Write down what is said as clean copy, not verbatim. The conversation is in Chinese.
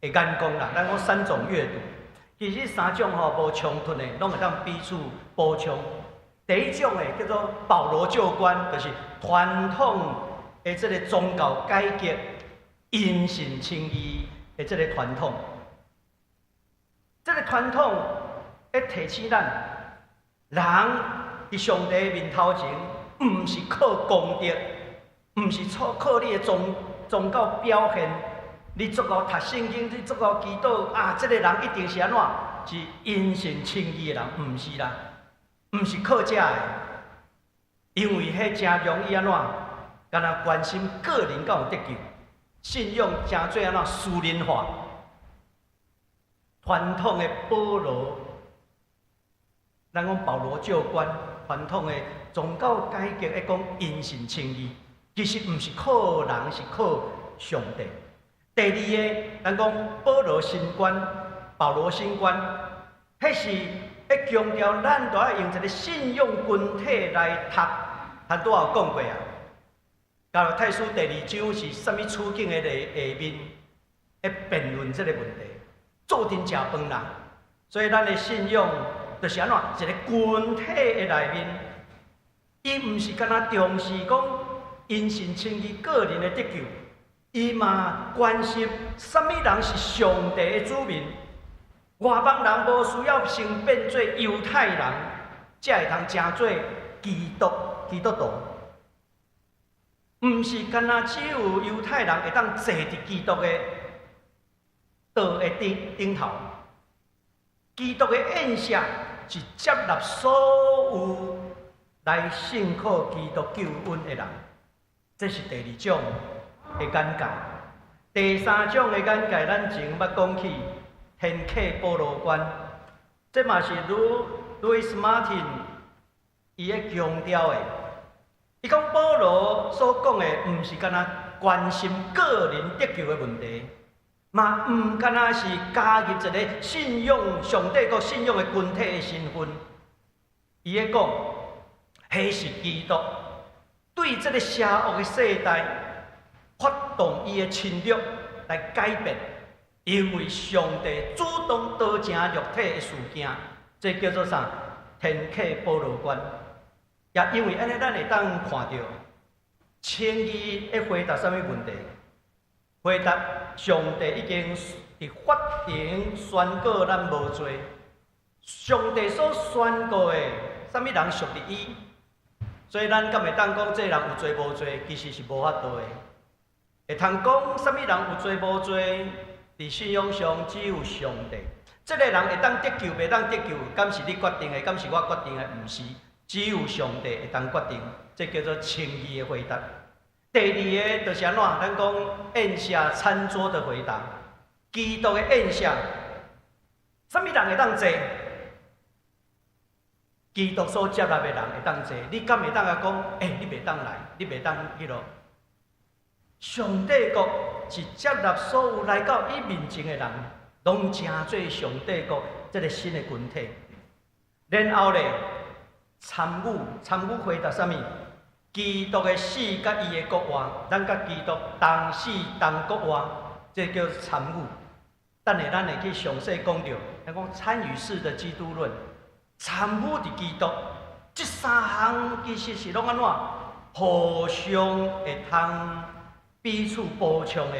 眼光啦。咱讲三种阅读，其实三种无冲突的，拢会当彼此补充。第一种的叫做保罗旧观，就是传统的这个宗教改革、因信称义的这个传统。这个传统会提醒咱，人伫上帝面头前，毋是靠功德，毋是靠你的宗教表现。你足够读圣经，你足够祈祷啊！这个人一定是安怎？是因信称义的人，毋是啦，毋是靠这的，因为迄真容易安怎？敢若关心个人敢有得救，信仰真做安怎私人化。传统的保罗，咱讲保罗教观，传统的宗教改革会讲因信称义，其实毋是靠人，是靠上帝。第二个，咱讲保罗新观、保罗新观，迄是要强调咱都要用一个信用群体来读。咱拄有讲过啊，教罗太书第2章是啥物处境的下面，要辩论这个问题，做阵食饭啦。所以咱的信用就是安怎一个群体的内面，伊毋是干那重视讲因信称义个人的得救。伊嘛关心什么人是上帝的子民，外邦人无需要先变做犹太人，才会通成做基督徒。毋是干那只有犹太人会当坐伫基督的道的顶头。基督的宴席是接纳所有来信靠基督救恩的人，这是第2种的眼界。第3种的眼界，咱前捌讲起天客保罗观，这嘛是Louis Martin 伊咧强调的。伊讲保罗所讲的，毋是干那关心个人得救的问题，嘛毋干那是加入一个信仰上帝个信仰的群体的身份。伊咧讲，迄是基督对这个邪恶的世代。发动伊的侵略来改变，因为上帝主动道成肉体的事件，这叫做啥？天客保罗观。也因为安尼，咱会当看到称义要回答什么问题？回答上帝已经伫法庭宣告咱无罪，上帝所宣告的什么人属于伊，所以咱敢会当讲这人有罪无罪？其实是无法度的。会通讲什么人有罪无罪？伫信仰上只有上帝。这个人会当得救，袂当得救，敢是你决定的？敢是我决定的？毋是，只有上帝会当决定。这叫做称义的回答。第2个就是安怎？咱讲宴席餐桌的回答。基督的宴席，什么人会当坐？基督所接纳的人会当坐。你敢会当甲讲？你袂当来，你袂当去咯？上帝国是接纳所有来到伊面前的人，拢成做上帝国这个新的群体。然后咧，参与回答什么？基督的死甲伊的国王，咱甲基督同死同国王，这叫参与。等下咱会去详细讲到，咱讲参与式的基督论，参与伫基督，这3项其实是拢安怎？互相会通彼此补充的。